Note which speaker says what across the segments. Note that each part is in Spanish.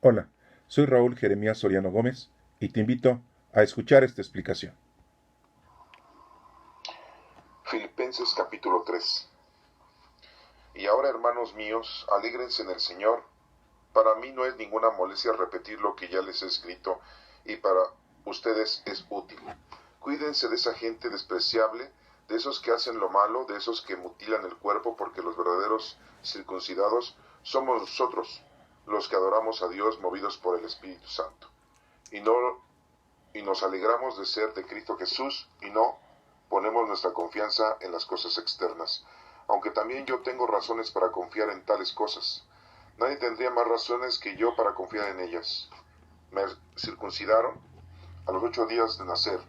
Speaker 1: Hola, soy Raúl Jeremías Soriano Gómez y te invito a escuchar esta explicación.
Speaker 2: Filipenses capítulo 3. Y ahora, hermanos míos, alégrense en el Señor. Para mí no es ninguna molestia repetir lo que ya les he escrito, y para ustedes es útil. Cuídense de esa gente despreciable, de esos que hacen lo malo, de esos que mutilan el cuerpo, porque los verdaderos circuncidados somos nosotros, los que adoramos a Dios movidos por el Espíritu Santo. Y nos alegramos de ser de Cristo Jesús, y no ponemos nuestra confianza en las cosas externas, aunque también yo tengo razones para confiar en tales cosas. Nadie tendría más razones que yo para confiar en ellas. Me circuncidaron a los 8 días de nacer.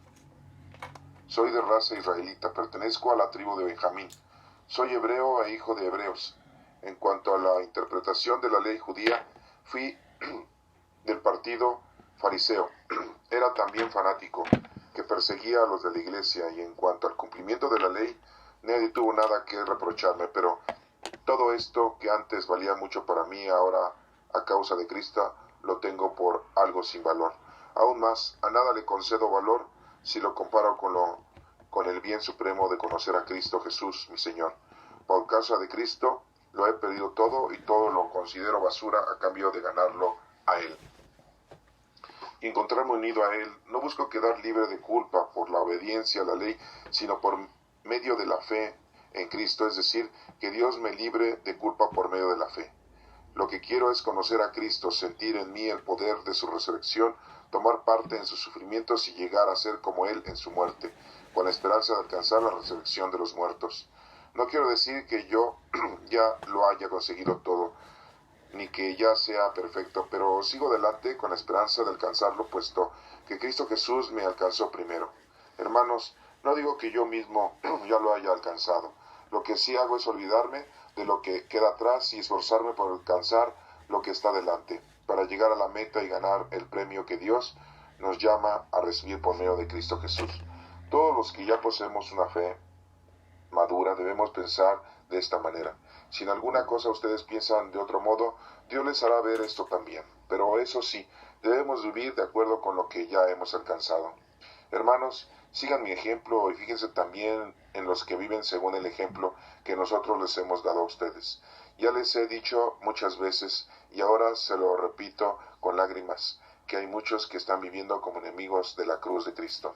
Speaker 2: Soy de raza israelita, pertenezco a la tribu de Benjamín. Soy hebreo e hijo de hebreos. En cuanto a la interpretación de la ley judía, fui del partido fariseo. Era también fanático, que perseguía a los de la iglesia, y en cuanto al cumplimiento de la ley, nadie tuvo nada que reprocharme, pero todo esto que antes valía mucho para mí, ahora, a causa de Cristo, lo tengo por algo sin valor. Aún más, a nada le concedo valor si lo comparo con el bien supremo de conocer a Cristo Jesús, mi Señor. Por causa de Cristo, lo he perdido todo y todo lo considero basura a cambio de ganarlo a Él. Y encontrarme unido a Él, no busco quedar libre de culpa por la obediencia a la ley, sino por medio de la fe en Cristo, es decir, que Dios me libre de culpa por medio de la fe. Lo que quiero es conocer a Cristo, sentir en mí el poder de su resurrección, tomar parte en sus sufrimientos y llegar a ser como Él en su muerte, con la esperanza de alcanzar la resurrección de los muertos. No quiero decir que yo ya lo haya conseguido todo, ni que ya sea perfecto, pero sigo adelante con la esperanza de alcanzarlo, puesto que Cristo Jesús me alcanzó primero. Hermanos, no digo que yo mismo ya lo haya alcanzado. Lo que sí hago es olvidarme de lo que queda atrás y esforzarme por alcanzar lo que está delante, para llegar a la meta y ganar el premio que Dios nos llama a recibir por medio de Cristo Jesús. Todos los que ya poseemos una fe madura debemos pensar de esta manera. Si en alguna cosa ustedes piensan de otro modo, Dios les hará ver esto también. Pero eso sí, debemos vivir de acuerdo con lo que ya hemos alcanzado. Hermanos, sigan mi ejemplo y fíjense también en los que viven según el ejemplo que nosotros les hemos dado a ustedes. Ya les he dicho muchas veces, y ahora se lo repito con lágrimas, que hay muchos que están viviendo como enemigos de la cruz de Cristo,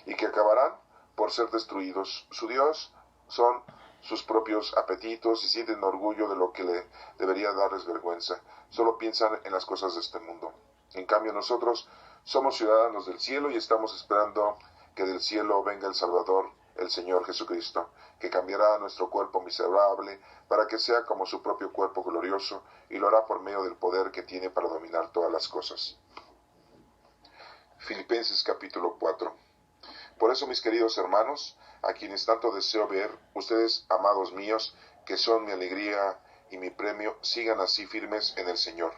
Speaker 2: y que acabarán por ser destruidos. Su Dios son sus propios apetitos y sienten orgullo de lo que le debería darles vergüenza. Solo piensan en las cosas de este mundo. En cambio, nosotros somos ciudadanos del cielo y estamos esperando que del cielo venga el Salvador, el Señor Jesucristo, que cambiará nuestro cuerpo miserable para que sea como su propio cuerpo glorioso, y lo hará por medio del poder que tiene para dominar todas las cosas. Filipenses capítulo 4. Por eso, mis queridos hermanos, a quienes tanto deseo ver, ustedes, amados míos, que son mi alegría y mi premio, sigan así firmes en el Señor.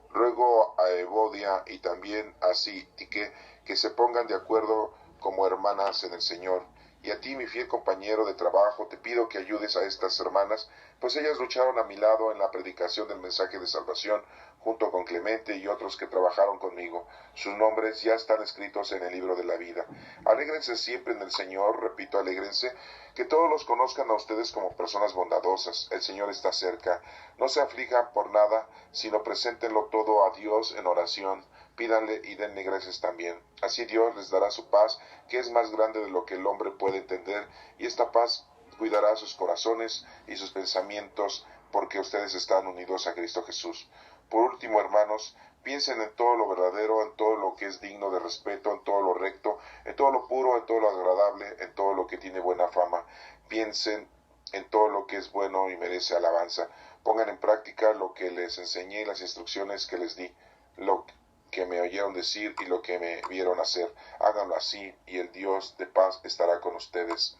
Speaker 2: Ruego a Evodia y también a Síntique que se pongan de acuerdo como hermanas en el Señor. Y a ti, mi fiel compañero de trabajo, te pido que ayudes a estas hermanas, pues ellas lucharon a mi lado en la predicación del mensaje de salvación, junto con Clemente y otros que trabajaron conmigo. Sus nombres ya están escritos en el libro de la vida. Alégrense siempre en el Señor, repito, alégrense, que todos los conozcan a ustedes como personas bondadosas. El Señor está cerca. No se aflijan por nada, sino preséntenlo todo a Dios en oración. Pídanle y denle gracias también. Así Dios les dará su paz, que es más grande de lo que el hombre puede entender, y esta paz cuidará sus corazones y sus pensamientos, porque ustedes están unidos a Cristo Jesús. Por último, hermanos, piensen en todo lo verdadero, en todo lo que es digno de respeto, en todo lo recto, en todo lo puro, en todo lo agradable, en todo lo que tiene buena fama. Piensen en todo lo que es bueno y merece alabanza. Pongan en práctica lo que les enseñé y las instrucciones que les di, lo que me oyeron decir y lo que me vieron hacer. Háganlo así, y el Dios de paz estará con ustedes.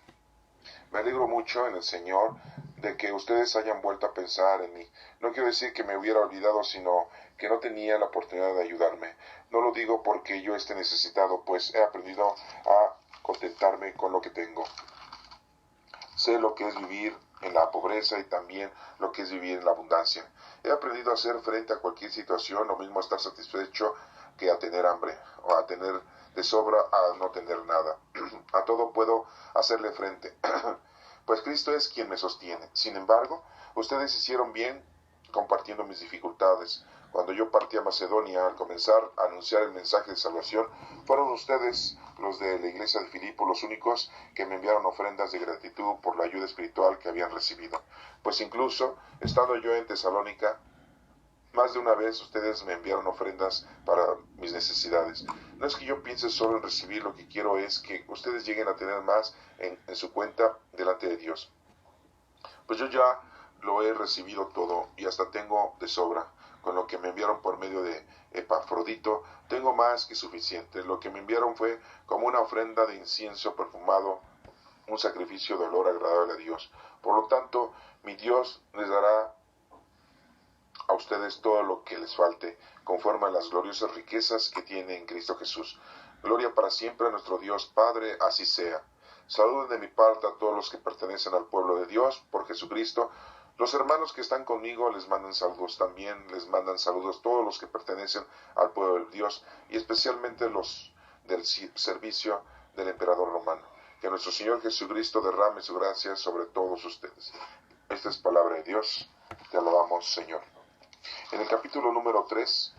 Speaker 2: Me alegro mucho en el Señor de que ustedes hayan vuelto a pensar en mí. No quiero decir que me hubiera olvidado, sino que no tenía la oportunidad de ayudarme. No lo digo porque yo esté necesitado, pues he aprendido a contentarme con lo que tengo. Sé lo que es vivir en la pobreza y también lo que es vivir en la abundancia. He aprendido a hacer frente a cualquier situación, lo mismo a estar satisfecho que a tener hambre, o a tener de sobra a no tener nada. A todo puedo hacerle frente, pues Cristo es quien me sostiene. Sin embargo, ustedes hicieron bien compartiendo mis dificultades. Cuando yo partí a Macedonia, al comenzar a anunciar el mensaje de salvación, fueron ustedes, los de la iglesia de Filipo, los únicos que me enviaron ofrendas de gratitud por la ayuda espiritual que habían recibido. Pues incluso, estando yo en Tesalónica, más de una vez ustedes me enviaron ofrendas para mis necesidades. No es que yo piense solo en recibir, lo que quiero es que ustedes lleguen a tener más en su cuenta delante de Dios. Pues yo ya lo he recibido todo y hasta tengo de sobra. Con lo que me enviaron por medio de Epafrodito, tengo más que suficiente. Lo que me enviaron fue como una ofrenda de incienso perfumado, un sacrificio de olor agradable a Dios. Por lo tanto, mi Dios les dará a ustedes todo lo que les falte, conforme a las gloriosas riquezas que tiene en Cristo Jesús. Gloria para siempre a nuestro Dios Padre, así sea. Saluden de mi parte a todos los que pertenecen al pueblo de Dios, por Jesucristo. Los hermanos que están conmigo les mandan saludos, también les mandan saludos todos los que pertenecen al pueblo de Dios, y especialmente los del servicio del emperador romano. Que nuestro Señor Jesucristo derrame su gracia sobre todos ustedes. Esta es palabra de Dios. Te alabamos, Señor. En el capítulo número 3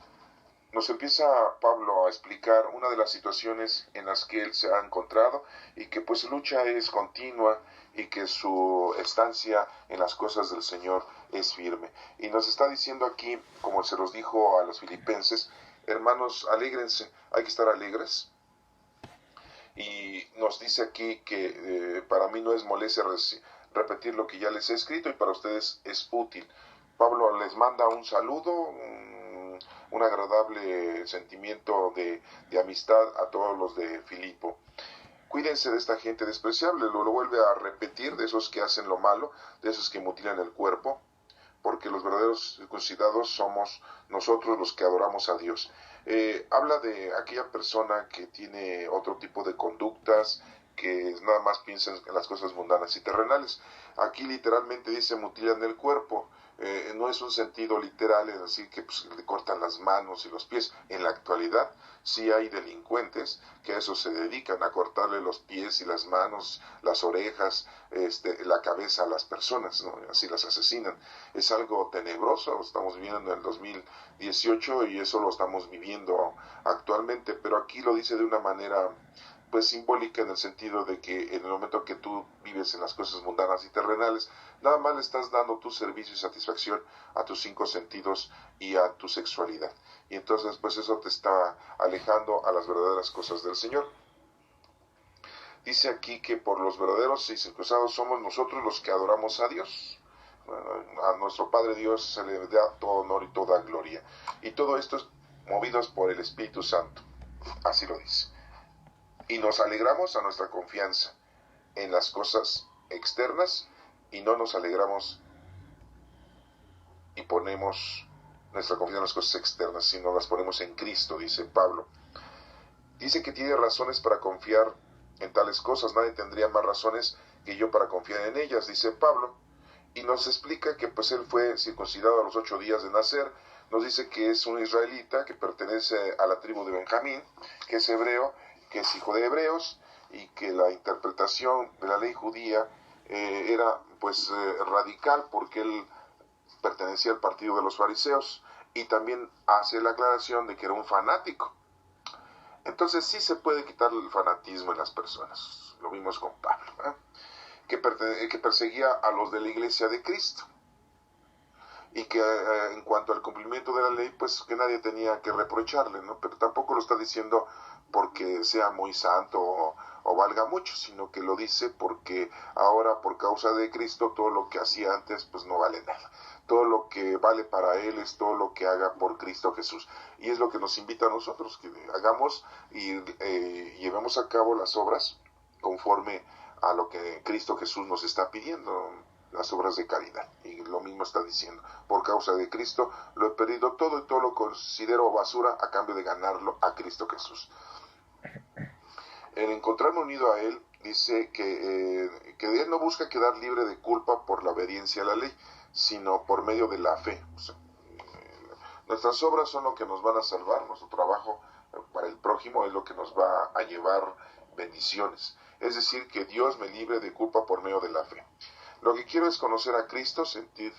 Speaker 2: nos empieza Pablo a explicar una de las situaciones en las que él se ha encontrado y que pues su lucha es continua y que su estancia en las cosas del Señor es firme. Y nos está diciendo aquí, como se los dijo a los filipenses, hermanos, alégrense, hay que estar alegres. Y nos dice aquí que para mí no es molestia repetir lo que ya les he escrito y para ustedes es útil. Pablo les manda un saludo, un agradable sentimiento de amistad a todos los de Filipo. Cuídense de esta gente despreciable, lo vuelve a repetir, de esos que hacen lo malo, de esos que mutilan el cuerpo, porque los verdaderos circuncidados somos nosotros los que adoramos a Dios. Habla de aquella persona que tiene otro tipo de conductas, que nada más piensa en las cosas mundanas y terrenales. Aquí literalmente dice mutilan el cuerpo. No es un sentido literal, es decir, que pues, le cortan las manos y los pies. En la actualidad sí hay delincuentes que a eso se dedican, a cortarle los pies y las manos, las orejas, la cabeza a las personas, ¿no? Así las asesinan. Es algo tenebroso, lo estamos viviendo en el 2018 y eso lo estamos viviendo actualmente, pero aquí lo dice de una manera pues simbólica, en el sentido de que en el momento que tú vives en las cosas mundanas y terrenales, nada más le estás dando tu servicio y satisfacción a tus 5 sentidos y a tu sexualidad. Y entonces pues eso te está alejando a las verdaderas cosas del Señor. Dice aquí que por los verdaderos y circuncidados somos nosotros los que adoramos a Dios. A nuestro Padre Dios se le da todo honor y toda gloria. Y todo esto es movidos por el Espíritu Santo. Así lo dice. Y nos alegramos a nuestra confianza en las cosas externas y no nos alegramos y ponemos nuestra confianza en las cosas externas, sino las ponemos en Cristo, dice Pablo. Dice que tiene razones para confiar en tales cosas, nadie tendría más razones que yo para confiar en ellas, dice Pablo. Y nos explica que pues él fue circuncidado a los 8 días de nacer. Nos dice que es un israelita que pertenece a la tribu de Benjamín, que es hebreo, que es hijo de hebreos, y que la interpretación de la ley judía era pues radical, porque él pertenecía al partido de los fariseos, y también hace la aclaración de que era un fanático. Entonces sí se puede quitar el fanatismo en las personas, lo vimos con Pablo, que perseguía a los de la iglesia de Cristo, y que en cuanto al cumplimiento de la ley, pues que nadie tenía que reprocharle, ¿no? Pero tampoco lo está diciendo porque sea muy santo o valga mucho, sino que lo dice porque ahora por causa de Cristo todo lo que hacía antes pues no vale nada. Todo lo que vale para él es todo lo que haga por Cristo Jesús. Y es lo que nos invita a nosotros, que hagamos y llevemos a cabo las obras conforme a lo que Cristo Jesús nos está pidiendo, las obras de caridad. Y lo mismo está diciendo, por causa de Cristo lo he perdido todo y todo lo considero basura a cambio de ganarlo a Cristo Jesús. El encontrarme unido a Él dice que Él no busca quedar libre de culpa por la obediencia a la ley, sino por medio de la fe. O sea, nuestras obras son lo que nos van a salvar, nuestro trabajo para el prójimo es lo que nos va a llevar bendiciones. Es decir, que Dios me libre de culpa por medio de la fe. Lo que quiero es conocer a Cristo, sentirme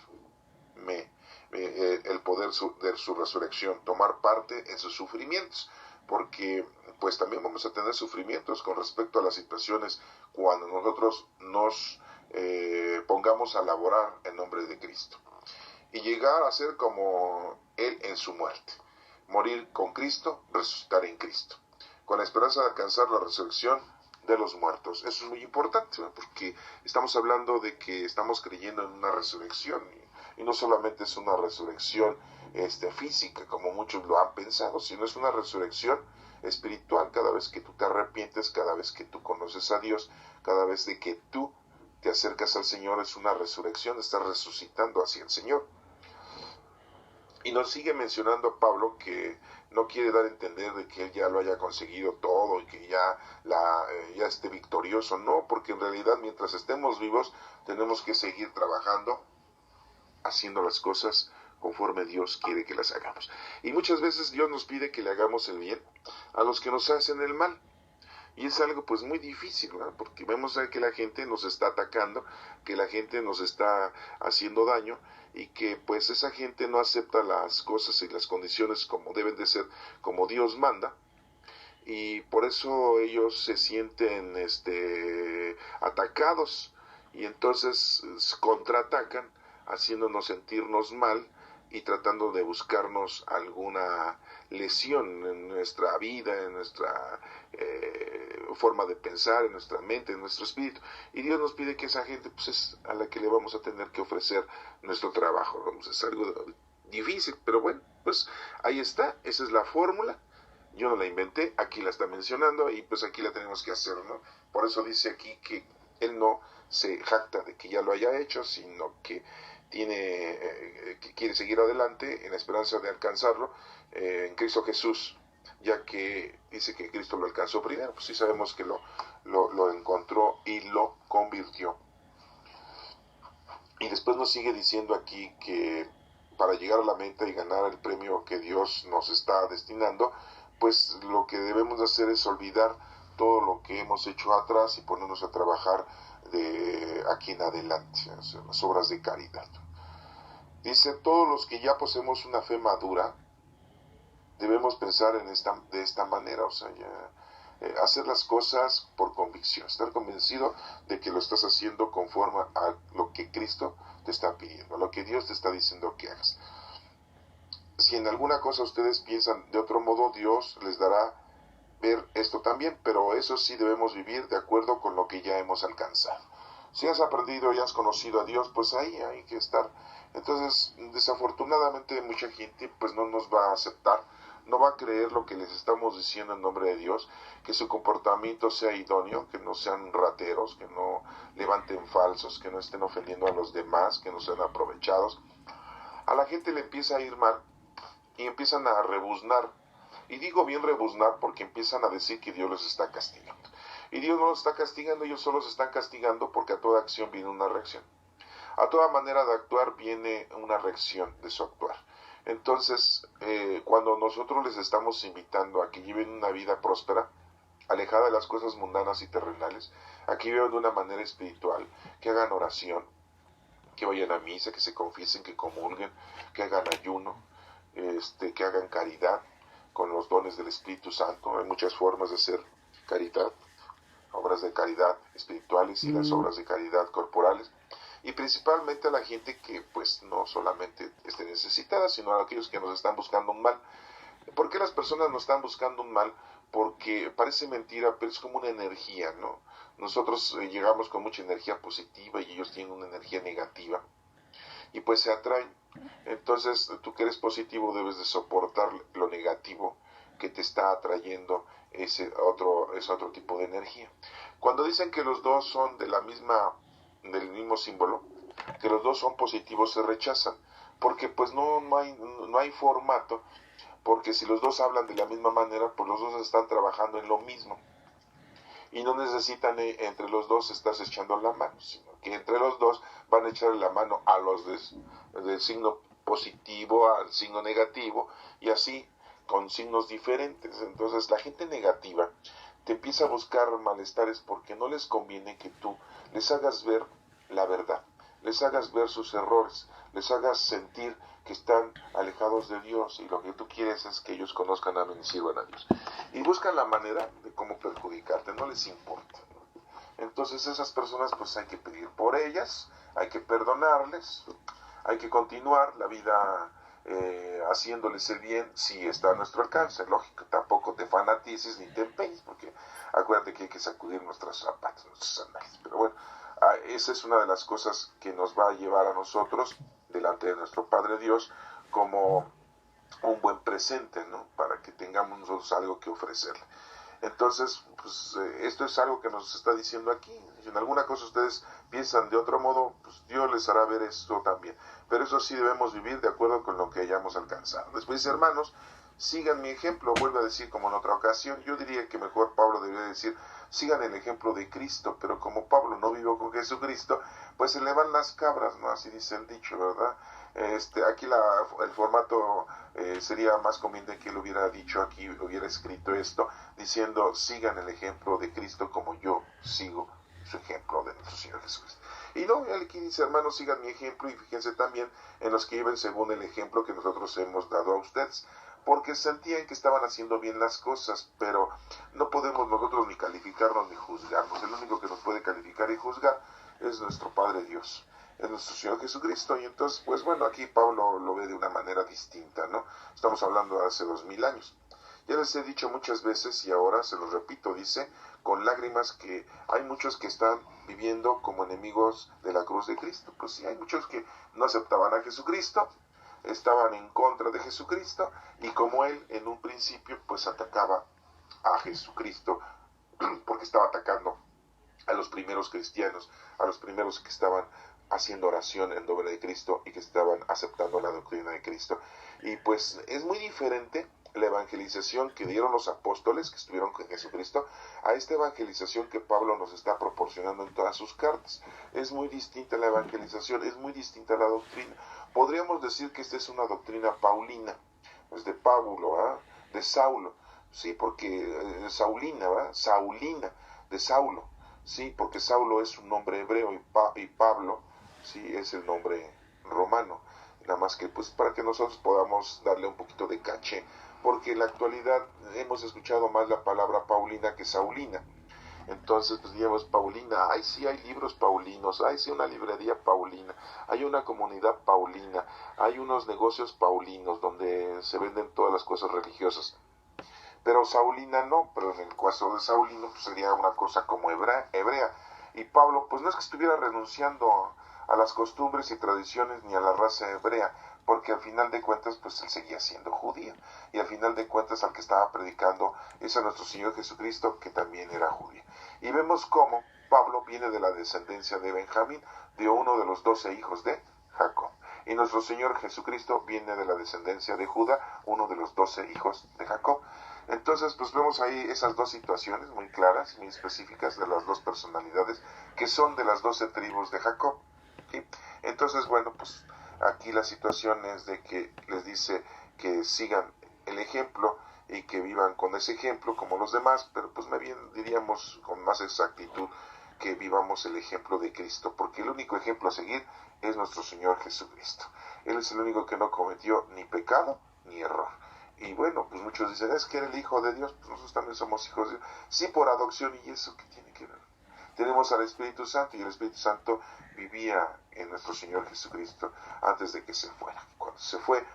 Speaker 2: el poder de su resurrección, tomar parte en sus sufrimientos, porque pues también vamos a tener sufrimientos con respecto a las situaciones cuando nosotros nos pongamos a laborar en nombre de Cristo y llegar a ser como Él en su muerte, morir con Cristo, resucitar en Cristo, con la esperanza de alcanzar la resurrección de los muertos. Eso es muy importante, ¿no? Porque estamos hablando de que estamos creyendo en una resurrección, y no solamente es una resurrección física, como muchos lo han pensado, sino es una resurrección espiritual. Cada vez que tú te arrepientes, cada vez que tú conoces a Dios, cada vez de que tú te acercas al Señor, es una resurrección, estás resucitando hacia el Señor. Y nos sigue mencionando Pablo que no quiere dar a entender de que él ya lo haya conseguido todo y que ya esté victorioso. No, porque en realidad mientras estemos vivos tenemos que seguir trabajando, haciendo las cosas conforme Dios quiere que las hagamos. Y muchas veces Dios nos pide que le hagamos el bien a los que nos hacen el mal. Y es algo pues muy difícil, ¿no? Porque vemos que la gente nos está atacando, que la gente nos está haciendo daño y que pues esa gente no acepta las cosas y las condiciones como deben de ser, como Dios manda. Y por eso ellos se sienten atacados y entonces contraatacan, haciéndonos sentirnos mal y tratando de buscarnos alguna lesión en nuestra vida, en nuestra forma de pensar, en nuestra mente, en nuestro espíritu. Y Dios nos pide que esa gente pues es a la que le vamos a tener que ofrecer nuestro trabajo. Vamos, es algo difícil, pero bueno, pues ahí está, esa es la fórmula. Yo no la inventé, aquí la está mencionando y pues aquí la tenemos que hacer, ¿no? Por eso dice aquí que Él no se jacta de que ya lo haya hecho, sino que que quiere seguir adelante en la esperanza de alcanzarlo en Cristo Jesús, ya que dice que Cristo lo alcanzó primero. Pues sí sabemos que lo encontró y lo convirtió. Y después nos sigue diciendo aquí que para llegar a la meta y ganar el premio que Dios nos está destinando, pues lo que debemos hacer es olvidar todo lo que hemos hecho atrás y ponernos a trabajar de aquí en adelante, o sea, las obras de caridad. Dice, todos los que ya poseemos una fe madura, debemos pensar de esta manera, o sea, hacer las cosas por convicción, estar convencido de que lo estás haciendo conforme a lo que Cristo te está pidiendo, a lo que Dios te está diciendo que hagas. Si en alguna cosa ustedes piensan de otro modo, Dios les dará ver esto también, pero eso sí debemos vivir de acuerdo con lo que ya hemos alcanzado. Si has aprendido y has conocido a Dios, pues ahí hay que estar. Entonces, desafortunadamente mucha gente pues no nos va a aceptar, no va a creer lo que les estamos diciendo en nombre de Dios, que su comportamiento sea idóneo, que no sean rateros, que no levanten falsos, que no estén ofendiendo a los demás, que no sean aprovechados. A la gente le empieza a ir mal y empiezan a rebuznar. Y digo bien rebuznar porque empiezan a decir que Dios los está castigando. Y Dios no los está castigando, ellos solo se están castigando porque a toda acción viene una reacción. A toda manera de actuar viene una reacción de su actuar. Entonces, cuando nosotros les estamos invitando a que lleven una vida próspera, alejada de las cosas mundanas y terrenales, a que vivan de una manera espiritual, que hagan oración, que vayan a misa, que se confiesen, que comulguen, que hagan ayuno, que hagan caridad con los dones del Espíritu Santo. Hay muchas formas de hacer caridad, obras de caridad espirituales y las obras de caridad corporales, y principalmente a la gente que pues no solamente esté necesitada, sino a aquellos que nos están buscando un mal. ¿Por qué las personas nos están buscando un mal? Porque parece mentira, pero es como una energía, ¿no? Nosotros llegamos con mucha energía positiva y ellos tienen una energía negativa y pues se atraen. Entonces tú que eres positivo debes de soportar lo negativo que te está atrayendo ese otro tipo de energía. Cuando dicen que los dos son del mismo símbolo, que los dos son positivos, se rechazan, porque pues no hay formato, porque si los dos hablan de la misma manera, pues los dos están trabajando en lo mismo. y no necesitan entre los dos estarse echando la mano, sino que entre los dos van a echarle la mano a los del signo positivo al signo negativo, y así con signos diferentes. Entonces la gente negativa te empieza a buscar malestares porque no les conviene que tú les hagas ver la verdad, les hagas ver sus errores, les hagas sentir que están alejados de Dios, y lo que tú quieres es que ellos conozcan, amen y sirvan a Dios. Y buscan la manera de cómo perjudicarte, no les importa. Entonces esas personas pues hay que pedir por ellas, hay que perdonarles, hay que continuar la vida haciéndoles el bien si está a nuestro alcance. Lógico, tampoco te fanatices ni te empeñes, porque acuérdate que hay que sacudir nuestros zapatos, nuestros sandalias. Pero bueno, esa es una de las cosas que nos va a llevar a nosotros delante de nuestro Padre Dios como un buen presente, ¿no? Para que tengamos nosotros algo que ofrecerle. Entonces, pues esto es algo que nos está diciendo aquí. Si en alguna cosa ustedes piensan de otro modo, pues Dios les hará ver esto también. Pero eso sí, debemos vivir de acuerdo con lo que hayamos alcanzado. Después dice, hermanos, sigan mi ejemplo. Vuelve a decir como en otra ocasión. Yo diría que mejor Pablo debería decir, sigan el ejemplo de Cristo. Pero como Pablo no vivió con Jesucristo, pues se le van las cabras, ¿no? Así dice el dicho, ¿verdad? Aquí el formato sería más conveniente que él hubiera dicho aquí, hubiera escrito esto, diciendo, sigan el ejemplo de Cristo como yo sigo su ejemplo de nuestro Señor Jesucristo. Y no, él aquí dice, hermanos, sigan mi ejemplo, y fíjense también en los que viven según el ejemplo que nosotros hemos dado a ustedes, porque sentían que estaban haciendo bien las cosas, pero no podemos nosotros ni calificarnos ni juzgarnos. El único que nos puede calificar y juzgar es nuestro Padre Dios, es nuestro Señor Jesucristo. Y entonces, pues bueno, aquí Pablo lo ve de una manera distinta, ¿no? Estamos hablando de hace 2000 años. Ya les he dicho muchas veces, y ahora se los repito, dice con lágrimas que hay muchos que están viviendo como enemigos de la cruz de Cristo. Pues sí, hay muchos que no aceptaban a Jesucristo, estaban en contra de Jesucristo, y como él en un principio pues atacaba a Jesucristo, porque estaba atacando a los primeros cristianos, a los primeros que estaban haciendo oración en nombre de Cristo y que estaban aceptando la doctrina de Cristo. Y pues es muy diferente la evangelización que dieron los apóstoles que estuvieron con Jesucristo a esta evangelización que Pablo nos está proporcionando en todas sus cartas. Es muy distinta la evangelización, es muy distinta la doctrina. Podríamos decir que esta es una doctrina paulina, pues de Pablo, ¿eh? De Saulo, sí, porque Saulina, ¿verdad? Saulina, de Saulo, sí, porque Saulo es un nombre hebreo y Pablo, sí, es el nombre romano. Nada más que pues para que nosotros podamos darle un poquito de caché, porque en la actualidad hemos escuchado más la palabra Paulina que Saulina. Entonces pues digamos Paulina, ay sí hay libros paulinos, ay sí una librería paulina, hay una comunidad paulina, hay unos negocios paulinos donde se venden todas las cosas religiosas. Pero Saulina no, pero en el caso de Saulino pues sería una cosa como hebrea. Y Pablo pues no es que estuviera renunciando a las costumbres y tradiciones ni a la raza hebrea, porque al final de cuentas pues él seguía siendo judío, y al final de cuentas al que estaba predicando es a nuestro Señor Jesucristo, que también era judío. Y vemos cómo Pablo viene de la descendencia de Benjamín, de uno de los 12 hijos de Jacob, y nuestro Señor Jesucristo viene de la descendencia de Judá, uno de los 12 hijos de Jacob. Entonces, pues vemos ahí esas dos situaciones muy claras, muy específicas de las dos personalidades que son de las 12 tribus de Jacob, ¿sí? Entonces, bueno, pues aquí la situación es de que les dice que sigan el ejemplo y que vivan con ese ejemplo como los demás, pero pues más bien diríamos con más exactitud que vivamos el ejemplo de Cristo, porque el único ejemplo a seguir es nuestro Señor Jesucristo. Él es el único que no cometió ni pecado ni error. Y bueno, pues muchos dicen, es que era el Hijo de Dios, pues nosotros también somos hijos de Dios. Sí, por adopción, ¿y eso qué tiene que ver? Tenemos al Espíritu Santo, y el Espíritu Santo vivía en nuestro Señor Jesucristo antes de que se fuera. Cuando se fue,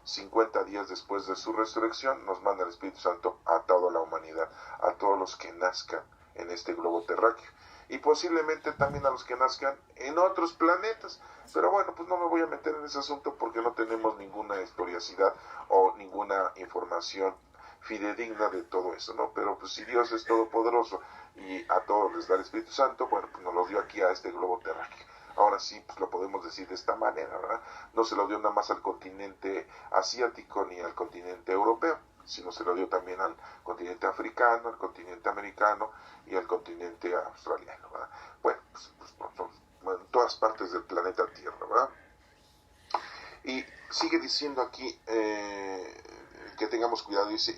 Speaker 2: 50 días después de su resurrección, nos manda el Espíritu Santo a toda la humanidad, a todos los que nazcan en este globo terráqueo, y posiblemente también a los que nazcan en otros planetas. Pero bueno, pues no me voy a meter en ese asunto porque no tenemos ninguna historicidad o ninguna información fidedigna de todo eso, ¿no? Pero pues si Dios es todopoderoso y a todos les da el Espíritu Santo, bueno, pues nos lo dio aquí a este globo terráqueo. Ahora sí, pues lo podemos decir de esta manera, ¿verdad? No se lo dio nada más al continente asiático ni al continente europeo, sino se lo dio también al continente africano, al continente americano y al continente australiano, ¿verdad? Bueno, en todas partes del planeta Tierra, ¿verdad? Y sigue diciendo aquí que tengamos cuidado, dice,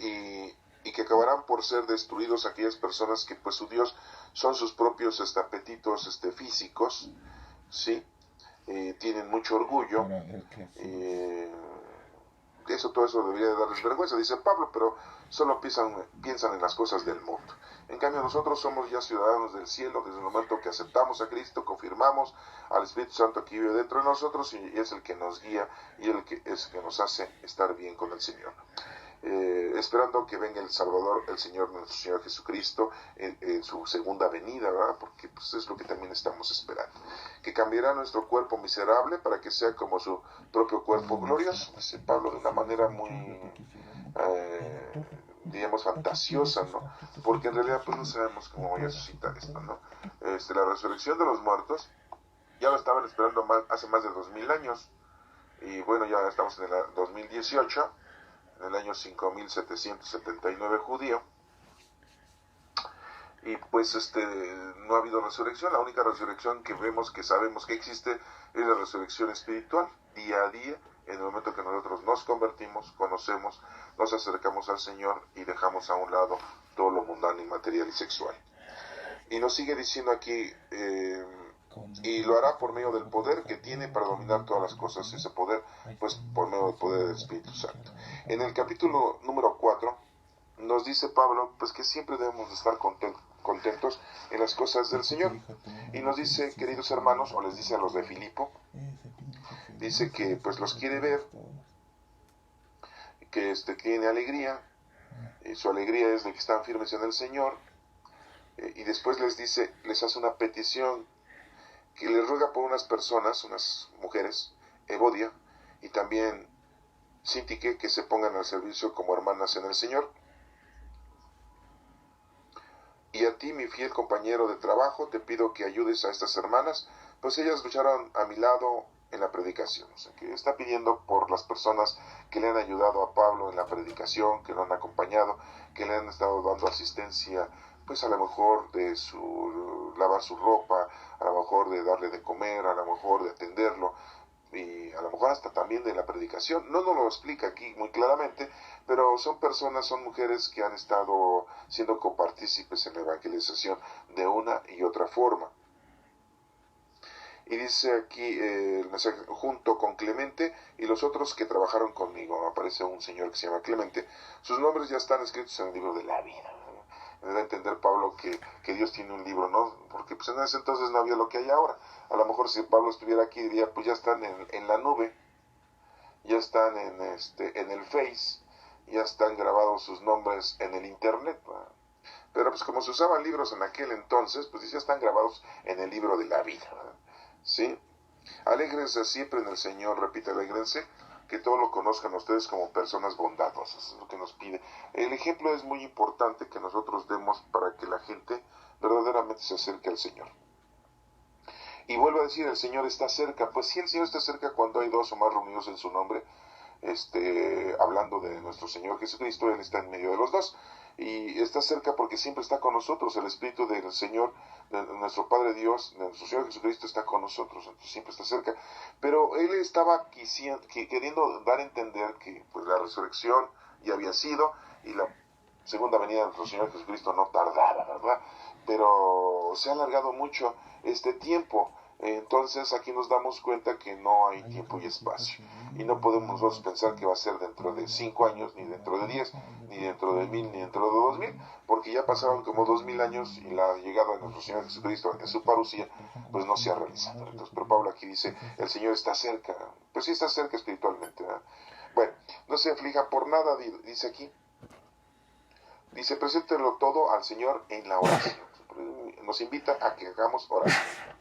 Speaker 2: y que acabarán por ser destruidos aquellas personas que pues su Dios son sus propios apetitos físicos, ¿sí? Tienen mucho orgullo, todo eso debería de darles vergüenza, dice Pablo, pero solo piensan en las cosas del mundo. En cambio, nosotros somos ya ciudadanos del cielo desde el momento que aceptamos a Cristo, confirmamos al Espíritu Santo que vive dentro de nosotros y es el que nos guía y es el que nos hace estar bien con el Señor. Esperando que venga el Salvador, el Señor, nuestro Señor Jesucristo, en su segunda venida, ¿verdad? Porque pues, es lo que también estamos esperando. Que cambiará nuestro cuerpo miserable para que sea como su propio cuerpo glorioso, dice Pablo de una manera muy, digamos, fantasiosa, ¿no? Porque en realidad pues no sabemos cómo va a suscitar esto, ¿no? La resurrección de los muertos ya lo estaban esperando hace más de 2000 años, y bueno, ya estamos en el 2018, en el año 5779 judío, y pues no ha habido resurrección. La única resurrección que vemos, que sabemos que existe, es la resurrección espiritual, día a día, en el momento que nosotros nos convertimos, conocemos, nos acercamos al Señor y dejamos a un lado todo lo mundano, inmaterial y sexual. Y nos sigue diciendo aquí, y lo hará por medio del poder que tiene para dominar todas las cosas. Ese poder, pues por medio del poder del Espíritu Santo. En el capítulo número 4 nos dice Pablo pues que siempre debemos de estar contentos en las cosas del Señor. Y nos dice, queridos hermanos, o les dice a los de Filipo, dice que pues los quiere ver, que tiene alegría, y su alegría es de que están firmes en el Señor, y después les dice, les hace una petición, que les ruega por unas personas, unas mujeres, Evodia, y también Sintique, que se pongan al servicio como hermanas en el Señor. Y a ti, mi fiel compañero de trabajo, te pido que ayudes a estas hermanas, pues ellas lucharon a mi lado en la predicación. O sea, que está pidiendo por las personas que le han ayudado a Pablo en la predicación, que lo han acompañado, que le han estado dando asistencia, pues a lo mejor de lavar su ropa, a lo mejor de darle de comer, a lo mejor de atenderlo, y a lo mejor hasta también de la predicación. No nos lo explica aquí muy claramente, pero son personas, son mujeres que han estado siendo copartícipes en la evangelización de una y otra forma. Y dice aquí el mensaje, junto con Clemente y los otros que trabajaron conmigo. Aparece un señor que se llama Clemente. Sus nombres ya están escritos en el libro de la vida. Me da a entender Pablo que Dios tiene un libro, ¿no? Porque pues en ese entonces no había lo que hay ahora. A lo mejor si Pablo estuviera aquí diría, pues ya están en la nube, ya están en el Face, ya están grabados sus nombres en el Internet, ¿verdad? Pero pues como se usaban libros en aquel entonces, pues ya están grabados en el libro de la vida, ¿verdad? ¿Sí? Alégrense siempre en el Señor, repite, alégrense, que todos lo conozcan ustedes como personas bondadosas, es lo que nos pide. El ejemplo es muy importante que nosotros demos para que la gente verdaderamente se acerque al Señor. Y vuelvo a decir, el Señor está cerca. Pues sí, el Señor está cerca cuando hay dos o más reunidos en su nombre, hablando de nuestro Señor Jesucristo. Él está en medio de los dos. Y está cerca porque siempre está con nosotros. El Espíritu del Señor, de nuestro Padre Dios, de nuestro Señor Jesucristo está con nosotros. Entonces siempre está cerca. Pero Él estaba queriendo dar a entender que pues, la resurrección ya había sido y la segunda venida de nuestro Señor Jesucristo no tardaba, ¿verdad? Pero se ha alargado mucho este tiempo. Entonces aquí nos damos cuenta que no hay tiempo y espacio. Y no podemos nosotros pensar que va a ser dentro de 5 años, ni dentro de 10, ni dentro de 1000, ni dentro de 2000, porque ya pasaron como 2000 años y la llegada de nuestro Señor Jesucristo en su parucía, pues no se ha realizado. Entonces, pero Pablo aquí dice, el Señor está cerca. Pues sí está cerca espiritualmente, ¿verdad? Bueno, no se aflija por nada, dice aquí. Dice, preséntenlo todo al Señor en la oración. Nos invita a que hagamos oración.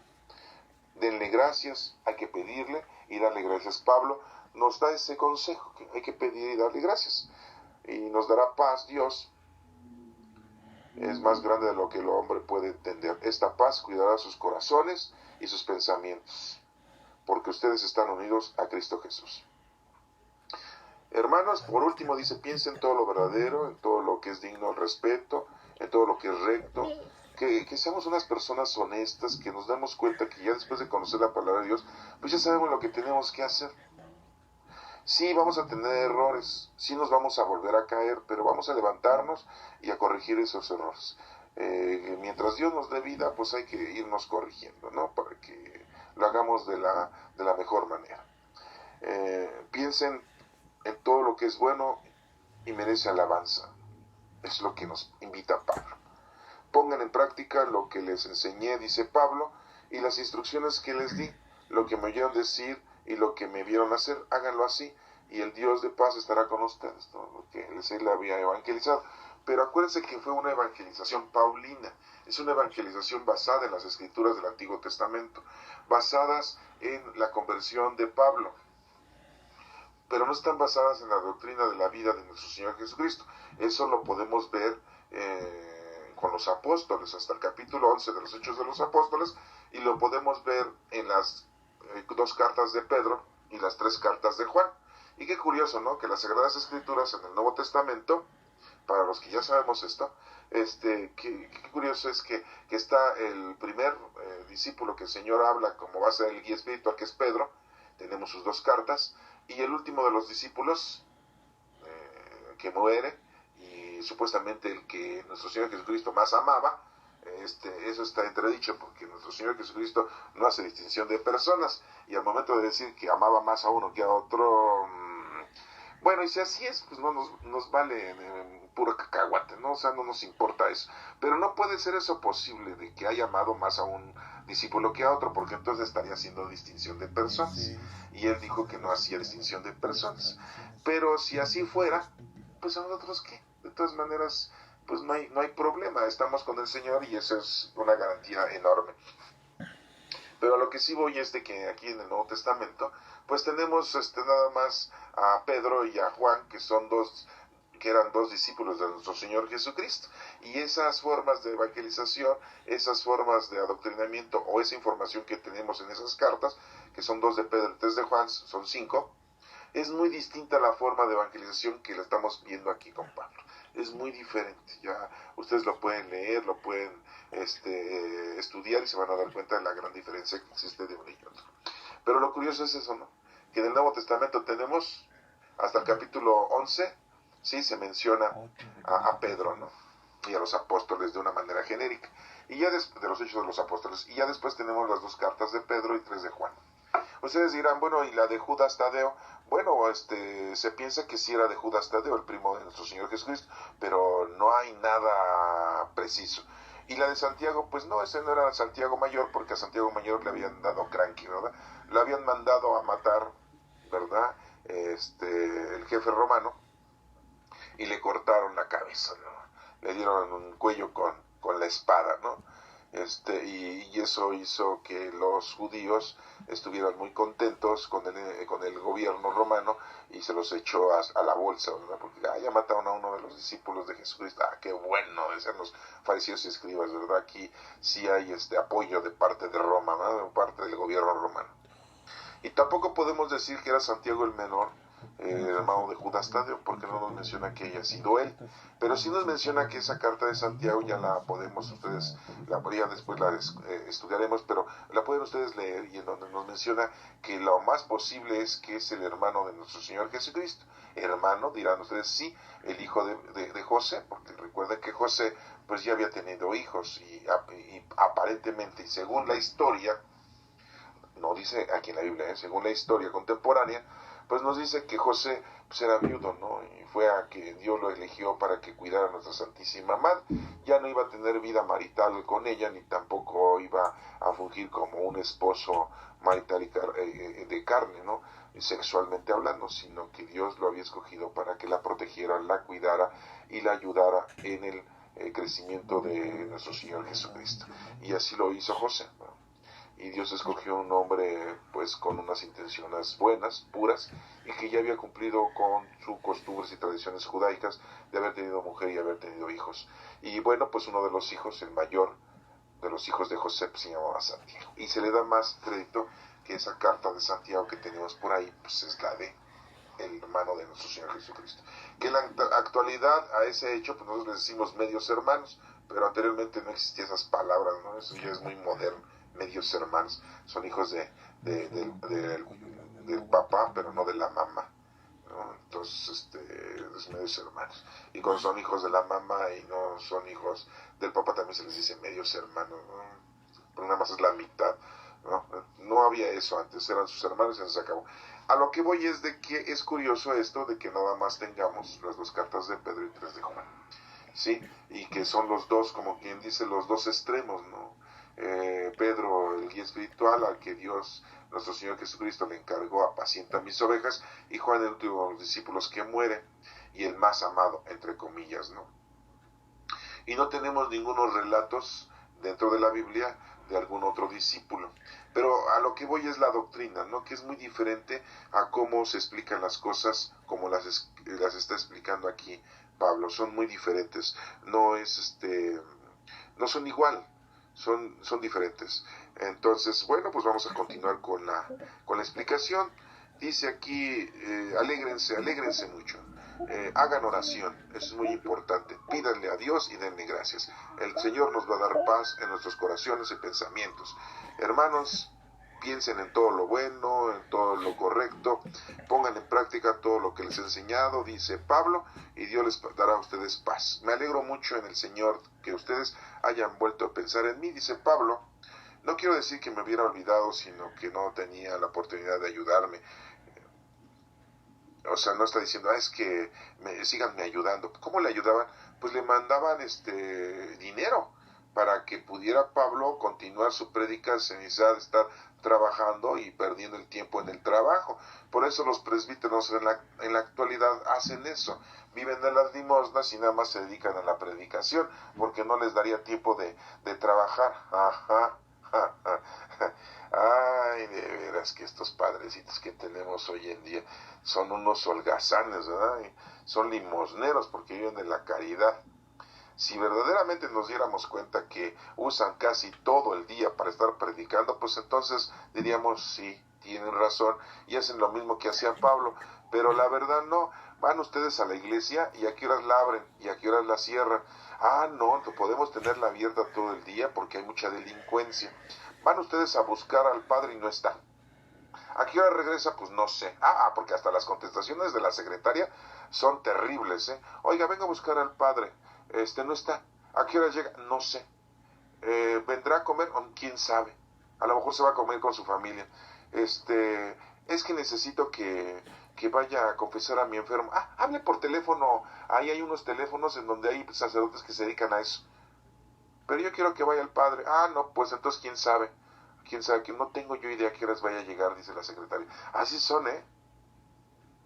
Speaker 2: Denle gracias, hay que pedirle y darle gracias. Pablo nos da ese consejo, que hay que pedir y darle gracias. Y nos dará paz. Dios es más grande de lo que el hombre puede entender. Esta paz cuidará sus corazones y sus pensamientos, porque ustedes están unidos a Cristo Jesús. Hermanos, por último dice, piensen en todo lo verdadero, en todo lo que es digno de respeto, en todo lo que es recto, que seamos unas personas honestas, que nos damos cuenta que ya después de conocer la palabra de Dios, pues ya sabemos lo que tenemos que hacer. Sí, vamos a tener errores, sí nos vamos a volver a caer, pero vamos a levantarnos y a corregir esos errores. Mientras Dios nos dé vida, pues hay que irnos corrigiendo, ¿no? Para que lo hagamos de la mejor manera. Piensen en todo lo que es bueno y merece alabanza. Es lo que nos invita Pablo. Pongan en práctica lo que les enseñé, dice Pablo, y las instrucciones que les di, lo que me oyeron decir y lo que me vieron hacer, háganlo así, y el Dios de paz estará con ustedes, ¿no? Lo que les había evangelizado. Pero acuérdense que fue una evangelización paulina, es una evangelización basada en las escrituras del Antiguo Testamento, basadas en la conversión de Pablo, pero no están basadas en la doctrina de la vida de nuestro Señor Jesucristo. Eso lo podemos ver con los apóstoles, hasta el capítulo 11 de los Hechos de los Apóstoles, y lo podemos ver en las 2 cartas de Pedro y las 3 cartas de Juan. Y qué curioso, ¿no? Que las Sagradas Escrituras en el Nuevo Testamento, para los que ya sabemos esto, qué curioso es que está el primer discípulo que el Señor habla como va a ser el guía espiritual, que es Pedro, tenemos sus 2 cartas, y el último de los discípulos que muere, y supuestamente el que nuestro Señor Jesucristo más amaba, eso está entredicho, porque nuestro Señor Jesucristo no hace distinción de personas, y al momento de decir que amaba más a uno que a otro, bueno, y si así es, pues no nos vale puro cacahuate, ¿no? O sea, no nos importa eso. Pero no puede ser eso posible, de que haya amado más a un discípulo que a otro, porque entonces estaría haciendo distinción de personas. Sí. Y él dijo que no hacía distinción de personas. Pero si así fuera, pues a nosotros qué. De todas maneras, pues no hay problema. Estamos con el Señor y eso es una garantía enorme. Pero a lo que sí voy es de que aquí en el Nuevo Testamento, pues tenemos nada más a Pedro y a Juan, que eran 2 discípulos de nuestro Señor Jesucristo. Y esas formas de evangelización, esas formas de adoctrinamiento, o esa información que tenemos en esas cartas, que son 2 de Pedro y 3 de Juan, son 5, es muy distinta a la forma de evangelización que la estamos viendo aquí con Pablo. Es muy diferente. Ya ustedes lo pueden leer, lo pueden estudiar y se van a dar cuenta de la gran diferencia que existe de uno y otro. Pero lo curioso es eso, ¿no? Que en el Nuevo Testamento tenemos hasta el capítulo 11, sí, se menciona a Pedro, ¿no? Y a los apóstoles de una manera genérica. Y ya de los Hechos de los Apóstoles. Y ya después tenemos las 2 cartas de Pedro y 3 de Juan. Ustedes dirán, bueno, ¿y la de Judas Tadeo? Bueno, se piensa que sí era de Judas Tadeo, el primo de nuestro Señor Jesucristo, pero no hay nada preciso. Y la de Santiago, pues no, ese no era Santiago Mayor, porque a Santiago Mayor le habían dado cranky, ¿verdad? Lo habían mandado a matar, ¿verdad? El jefe romano, y le cortaron la cabeza, ¿no? Le dieron un cuello con la espada, ¿no? Y eso hizo que los judíos estuvieran muy contentos con el gobierno romano y se los echó a la bolsa, ¿verdad? Porque ya mataron a uno de los discípulos de Jesucristo. Qué bueno, decían los fariseos y escribas, ¿verdad? Aquí sí hay apoyo de parte de Roma, ¿no? De parte del gobierno romano. Y tampoco podemos decir que era Santiago el menor, el hermano de Judas Tadeo, porque no nos menciona que haya sido él, pero sí nos menciona que esa carta de Santiago ya la podemos ustedes, ya después la estudiaremos, pero la pueden ustedes leer, y en donde nos menciona que lo más posible es que es el hermano de nuestro Señor Jesucristo. Hermano, dirán ustedes, sí, el hijo de José, porque recuerden que José pues ya había tenido hijos, y aparentemente, y según la historia, no dice aquí en la Biblia, según la historia contemporánea, pues nos dice que José pues era viudo, ¿no? Y fue a que Dios lo eligió para que cuidara a nuestra Santísima Madre. Ya no iba a tener vida marital con ella, ni tampoco iba a fungir como un esposo marital de carne, ¿no? Sexualmente hablando, sino que Dios lo había escogido para que la protegiera, la cuidara y la ayudara en el crecimiento de nuestro Señor Jesucristo. Y así lo hizo José, ¿no? Y Dios escogió un hombre pues con unas intenciones buenas, puras, y que ya había cumplido con sus costumbres y tradiciones judaicas de haber tenido mujer y haber tenido hijos. Y bueno, pues uno de los hijos, el mayor de los hijos de José, pues se llamaba Santiago. Y se le da más crédito que esa carta de Santiago que tenemos por ahí, pues es la de el hermano de nuestro Señor Jesucristo. Que en la actualidad a ese hecho pues nosotros le decimos medios hermanos, pero anteriormente no existían esas palabras, ¿no? Eso ya es muy moderno, medios hermanos. Son hijos del papá, pero no de la mamá, ¿no? Entonces, los medios hermanos. Y cuando son hijos de la mamá y no son hijos del papá, también se les dice medios hermanos, ¿no? Pero nada más es la mitad, ¿no? No había eso antes, eran sus hermanos y ya se acabó. A lo que voy es de que es curioso esto de que nada más tengamos las 2 cartas de Pedro y 3 de Juan, ¿sí? Y que son los dos, como quien dice, los dos extremos, ¿no? Pedro, el guía espiritual al que Dios, nuestro Señor Jesucristo, le encargó: apacienta mis ovejas, y Juan, el último de los discípulos que muere, y el más amado, entre comillas, ¿no? Y no tenemos ningunos relatos dentro de la Biblia de algún otro discípulo. Pero a lo que voy es la doctrina, ¿no? Que es muy diferente a cómo se explican las cosas, como las está explicando aquí Pablo. Son muy diferentes. No es no son igual, son diferentes. Entonces, bueno, pues vamos a continuar con la explicación. Dice aquí, alégrense mucho. Hagan oración, eso es muy importante. Pídanle a Dios y denle gracias. El Señor nos va a dar paz en nuestros corazones y pensamientos. Hermanos, piensen en todo lo bueno, en todo lo correcto, pongan en práctica todo lo que les he enseñado, dice Pablo, y Dios les dará a ustedes paz. Me alegro mucho en el Señor que ustedes hayan vuelto a pensar en mí, dice Pablo. No quiero decir que me hubiera olvidado, sino que no tenía la oportunidad de ayudarme. O sea, no está diciendo, es que síganme ayudando. ¿Cómo le ayudaban? Pues le mandaban dinero para que pudiera Pablo continuar su prédica sin necesidad de estar trabajando y perdiendo el tiempo en el trabajo. Por eso los presbíteros en la actualidad hacen eso. Viven de las limosnas y nada más se dedican a la predicación, porque no les daría tiempo de trabajar. Ajá. Ay, de veras que estos padrecitos que tenemos hoy en día son unos holgazanes, ¿verdad? Y son limosneros porque viven de la caridad. Si verdaderamente nos diéramos cuenta que usan casi todo el día para estar predicando, pues entonces diríamos, sí, tienen razón, y hacen lo mismo que hacía Pablo. Pero la verdad no, van ustedes a la iglesia y a qué horas la abren y a qué horas la cierran. Ah, no podemos tenerla abierta todo el día porque hay mucha delincuencia. Van ustedes a buscar al padre y no está. ¿A qué hora regresa? Pues no sé. Porque hasta las contestaciones de la secretaria son terribles, ¿eh? Oiga, vengo a buscar al padre. No está. ¿A qué hora llega? No sé. ¿Vendrá a comer? ¿Quién sabe? A lo mejor se va a comer con su familia. Es que necesito que vaya a confesar a mi enfermo. Hable por teléfono. Ahí hay unos teléfonos en donde hay sacerdotes que se dedican a eso. Pero yo quiero que vaya el padre. No, pues entonces quién sabe. Quién sabe, que no tengo yo idea a qué horas vaya a llegar, dice la secretaria. Así son, ¿eh?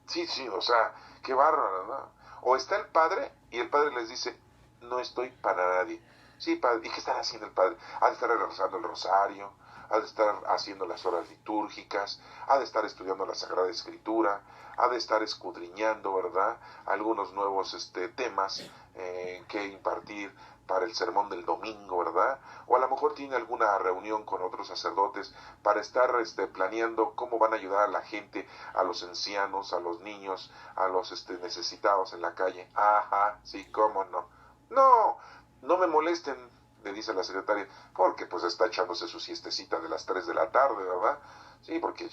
Speaker 2: Sí, o sea, qué bárbaro, ¿no? O está el padre y el padre les dice, no estoy para nadie. Sí, padre, ¿y qué está haciendo el padre? Ha de estar rezando el rosario, ha de estar haciendo las horas litúrgicas, ha de estar estudiando la Sagrada Escritura, ha de estar escudriñando, ¿verdad?, algunos nuevos temas que impartir para el sermón del domingo, ¿verdad? O a lo mejor tiene alguna reunión con otros sacerdotes para estar planeando cómo van a ayudar a la gente, a los ancianos, a los niños, a los necesitados en la calle. Ajá, sí, cómo no. No me molesten, le dice la secretaria, porque pues está echándose su siestecita de las 3 de la tarde, ¿verdad? Sí, porque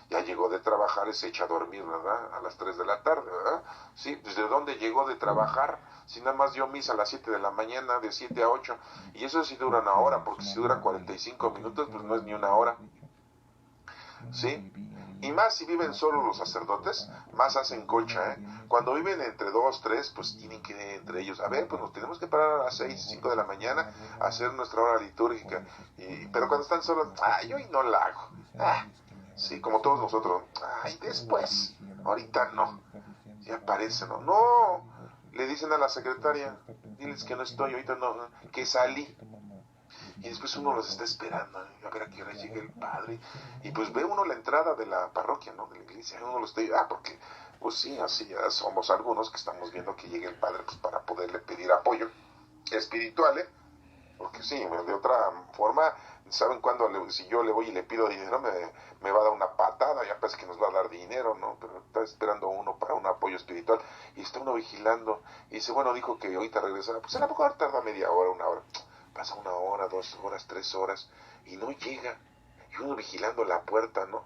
Speaker 2: ya llegó de trabajar y se echa a dormir, ¿verdad? A las 3 de la tarde, ¿verdad? Sí, ¿desde dónde llegó de trabajar? Si nada más dio misa a las 7 de la mañana, de 7 a 8, y eso sí dura una hora, porque si dura 45 minutos, pues no es ni una hora. ¿Sí? Y más si viven solo los sacerdotes, más hacen colcha, ¿eh? Cuando viven entre 2, 3, pues tienen que entre ellos, a ver, pues nos tenemos que parar a las 6, 5 de la mañana a hacer nuestra hora litúrgica. Pero cuando están solos, yo hoy no la hago. Sí, como todos nosotros. Después, ahorita no. Ya parece, ¿no? No, le dicen a la secretaria, diles que no estoy, ahorita no, que salí. Y después uno los está esperando, a ver a qué hora llega el padre. Y pues ve uno la entrada de la parroquia, ¿no?, de la iglesia. Uno lo está, porque, pues sí, así ya somos algunos que estamos viendo que llegue el padre, pues para poderle pedir apoyo espiritual, ¿eh? porque sí, de otra forma, ¿saben cuándo? Si yo le voy y le pido dinero, me va a dar una patada, ya parece que nos va a dar dinero, ¿no? Pero está esperando uno para un apoyo espiritual, y está uno vigilando, y dice, bueno, dijo que ahorita regresará, pues a lo mejor tarda media hora, una hora, pasa una hora, 2 horas, 3 horas, y no llega, y uno vigilando la puerta, ¿no?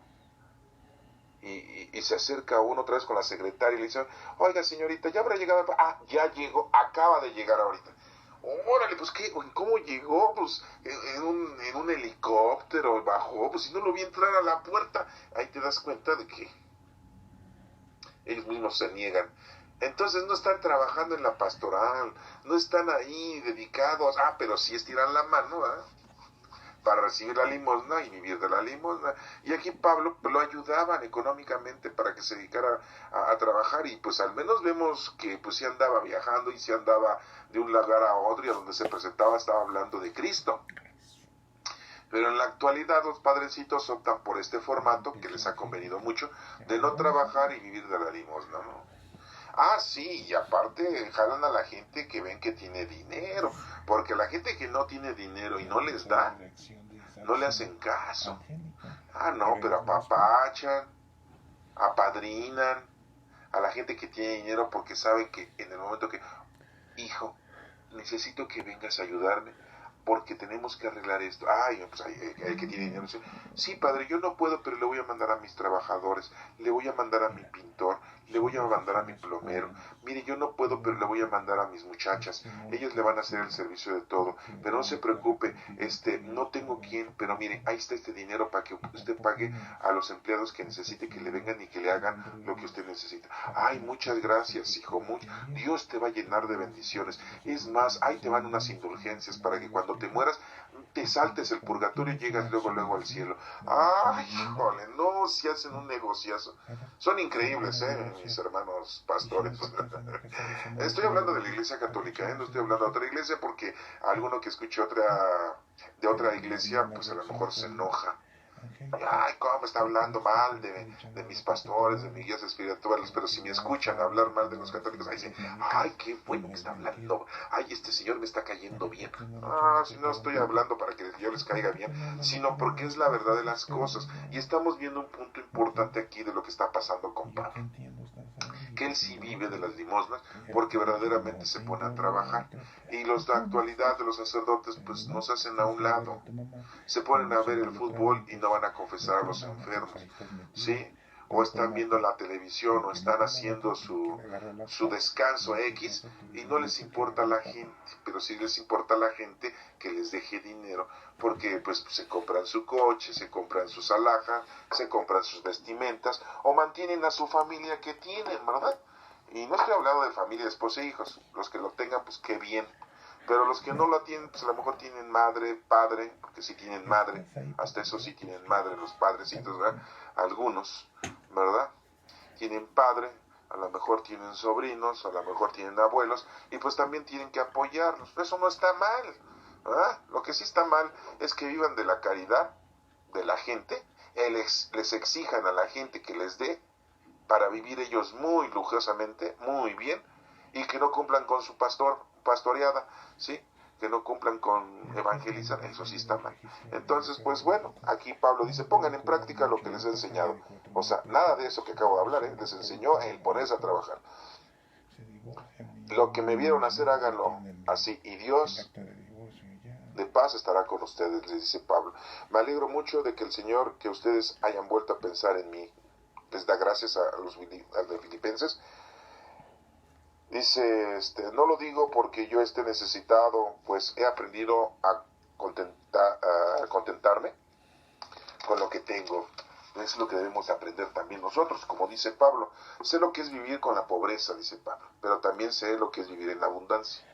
Speaker 2: Y se acerca uno otra vez con la secretaria y le dice, oiga señorita, ya habrá llegado, ya llegó, acaba de llegar ahorita. Órale, pues qué, ¿cómo llegó? Pues en un helicóptero bajó, pues si no lo vi entrar a la puerta, ahí te das cuenta de que ellos mismos se niegan. Entonces no están trabajando en la pastoral, no están ahí dedicados, pero sí estiran la mano, ¿verdad? Para recibir la limosna y vivir de la limosna. Y aquí Pablo lo ayudaban económicamente para que se dedicara a trabajar, y pues al menos vemos que pues sí andaba viajando y sí andaba de un lugar a otro, y a donde se presentaba estaba hablando de Cristo. Pero en la actualidad los padrecitos optan por este formato que les ha convenido mucho, de no trabajar y vivir de la limosna, ¿no? Sí, y aparte jalan a la gente que ven que tiene dinero, porque la gente que no tiene dinero y no les da, no le hacen caso. No, pero apapachan, apadrinan a la gente que tiene dinero, porque saben que en el momento que, hijo, necesito que vengas a ayudarme, porque tenemos que arreglar esto. Pues el que tiene dinero dice, sí, padre, yo no puedo, pero le voy a mandar a mis trabajadores, le voy a mandar a mi pintor, le voy a mandar a mi plomero. Mire, yo no puedo, pero le voy a mandar a mis muchachas, ellos le van a hacer el servicio de todo, pero no se preocupe, no tengo quien, pero mire, ahí está este dinero para que usted pague a los empleados que necesite que le vengan y que le hagan lo que usted necesita. Muchas gracias, hijo, Dios te va a llenar de bendiciones. Es más, ahí te van unas indulgencias para que cuando te mueras, te saltes el purgatorio y llegas luego al cielo. Híjole, no, si hacen un negociazo. Son increíbles, mis hermanos pastores. Estoy hablando de la iglesia católica, no estoy hablando de otra iglesia, porque alguno que escuche de otra iglesia, pues a lo mejor se enoja. ¿Cómo está hablando mal de mis pastores, de mis guías espirituales? Pero si me escuchan hablar mal de los católicos, dicen, qué bueno que está hablando, este señor me está cayendo bien. Si no estoy hablando para que yo les caiga bien, sino porque es la verdad de las cosas. Y estamos viendo un punto importante aquí de lo que está pasando con Pablo, que él sí vive de las limosnas, porque verdaderamente se pone a trabajar. Y la actualidad de los sacerdotes pues nos hacen a un lado, se ponen a ver el fútbol y no van a confesar a los enfermos, ¿sí? O están viendo la televisión, o están haciendo su descanso X, y no les importa a la gente. Pero sí les importa a la gente que les deje dinero, porque pues se compran su coche, se compran sus alhajas, se compran sus vestimentas, o mantienen a su familia que tienen, ¿verdad? Y no estoy hablando de familia, esposa e hijos. Los que lo tengan, pues qué bien. Pero los que no la tienen, pues a lo mejor tienen madre, padre, porque sí tienen madre, hasta eso sí tienen madre los padrecitos, ¿verdad? Algunos, ¿verdad? Tienen padre, a lo mejor tienen sobrinos, a lo mejor tienen abuelos, y pues también tienen que apoyarlos. Eso no está mal, ¿verdad? Lo que sí está mal es que vivan de la caridad de la gente, les exijan a la gente que les dé para vivir ellos muy lujosamente, muy bien, y que no cumplan con su pastoreada, ¿sí? Que no cumplan con evangelizar, eso sí está mal. Entonces, pues bueno, aquí Pablo dice, pongan en práctica lo que les he enseñado. O sea, nada de eso que acabo de hablar, les enseñó el ponerse a trabajar. Lo que me vieron hacer, háganlo así, y Dios de paz estará con ustedes, les dice Pablo. Me alegro mucho de que el Señor, que ustedes hayan vuelto a pensar en mí. Les da gracias a los de Filipenses. Dice, no lo digo porque yo esté necesitado, pues he aprendido a contentarme con lo que tengo. Es lo que debemos aprender también nosotros, como dice Pablo. Sé lo que es vivir con la pobreza, dice Pablo, pero también sé lo que es vivir en la abundancia.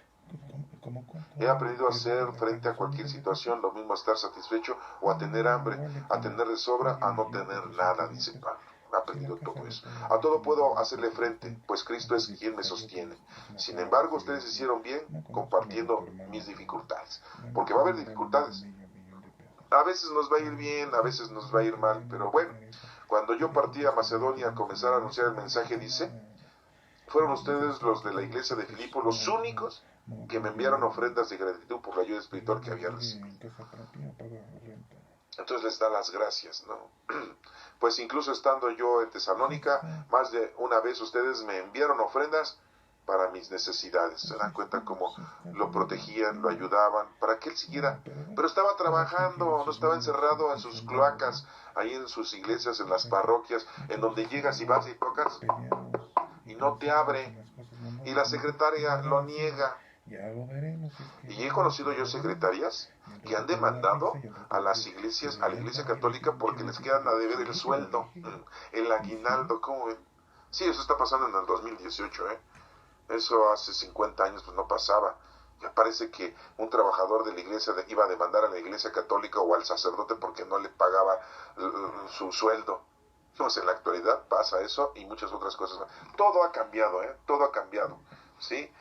Speaker 2: He aprendido a hacer frente a cualquier situación, lo mismo a estar satisfecho o a tener hambre, a tener de sobra, a no tener nada, dice Pablo. He aprendido todo eso. A todo puedo hacerle frente, pues Cristo es quien me sostiene. Sin embargo, ustedes hicieron bien compartiendo mis dificultades, porque va a haber dificultades. A veces nos va a ir bien, a veces nos va a ir mal, pero bueno, cuando yo partí a Macedonia a comenzar a anunciar el mensaje, dice, fueron ustedes los de la iglesia de Filipo los únicos que me enviaron ofrendas de gratitud por la ayuda espiritual que había recibido. Entonces les da las gracias, ¿no? Pues incluso estando yo en Tesalónica, más de una vez ustedes me enviaron ofrendas para mis necesidades. Se dan cuenta cómo lo protegían, lo ayudaban, para que él siguiera. Pero estaba trabajando, no estaba encerrado en sus cloacas, ahí en sus iglesias, en las parroquias, en donde llegas y vas y tocas y no te abre. Y la secretaria lo niega. Y he conocido yo secretarias que han demandado a las iglesias, a la iglesia católica, porque les quedan a deber el sueldo, el aguinaldo, ¿cómo ven? Sí, eso está pasando en el 2018, ¿eh? Eso hace 50 años pues no pasaba. Ya parece que un trabajador de la iglesia iba a demandar a la iglesia católica o al sacerdote porque no le pagaba su sueldo. Pues en la actualidad pasa eso y muchas otras cosas. Todo ha cambiado, ¿eh? Todo ha cambiado, ¿sí?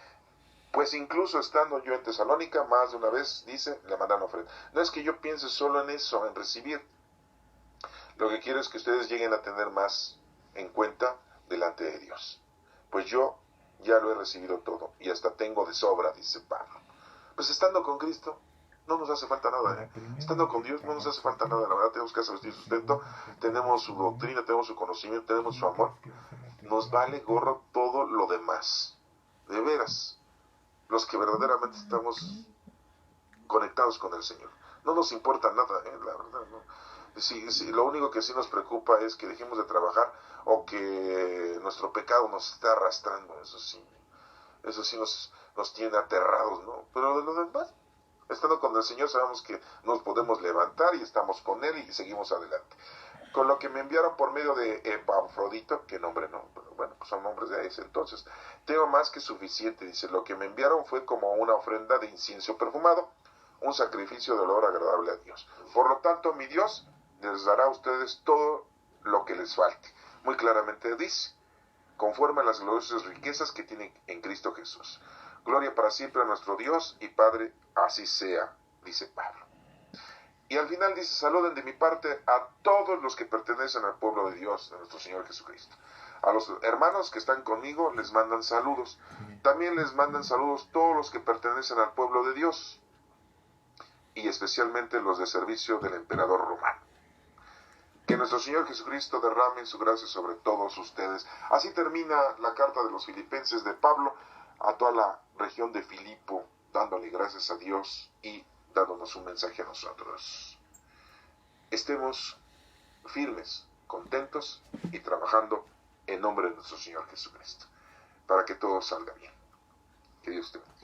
Speaker 2: Pues incluso estando yo en Tesalónica, más de una vez, dice, le mandan ofrenda. No es que yo piense solo en eso, en recibir. Lo que quiero es que ustedes lleguen a tener más en cuenta delante de Dios. Pues yo ya lo he recibido todo y hasta tengo de sobra, dice Pablo. Pues estando con Cristo no nos hace falta nada, ¿eh? Estando con Dios no nos hace falta nada. La verdad, tenemos casa, vestir, sustento, tenemos su doctrina, tenemos su conocimiento, tenemos su amor. Nos vale gorro todo lo demás. De veras. Los que verdaderamente estamos conectados con el Señor. No nos importa nada, la verdad, ¿no? Sí, lo único que sí nos preocupa es que dejemos de trabajar o que nuestro pecado nos esté arrastrando. Eso sí nos tiene aterrados, ¿no? Pero de lo demás, estando con el Señor sabemos que nos podemos levantar y estamos con Él y seguimos adelante. Con lo que me enviaron por medio de Epafrodito, que nombre no, pero bueno, pues son nombres de ese entonces, tengo más que suficiente, dice, lo que me enviaron fue como una ofrenda de incienso perfumado, un sacrificio de olor agradable a Dios. Por lo tanto, mi Dios les dará a ustedes todo lo que les falte. Muy claramente dice, conforme a las gloriosas riquezas que tienen en Cristo Jesús. Gloria para siempre a nuestro Dios y Padre, así sea, dice Pablo. Y al final dice, saluden de mi parte a todos los que pertenecen al pueblo de Dios, de nuestro Señor Jesucristo. A los hermanos que están conmigo les mandan saludos. También les mandan saludos todos los que pertenecen al pueblo de Dios, y especialmente los de servicio del emperador romano. Que nuestro Señor Jesucristo derrame su gracia sobre todos ustedes. Así termina la carta de los Filipenses de Pablo a toda la región de Filipo, dándole gracias a Dios y dándonos un mensaje a nosotros. Estemos firmes, contentos y trabajando en nombre de nuestro Señor Jesucristo, para que todo salga bien. Que Dios te bendiga.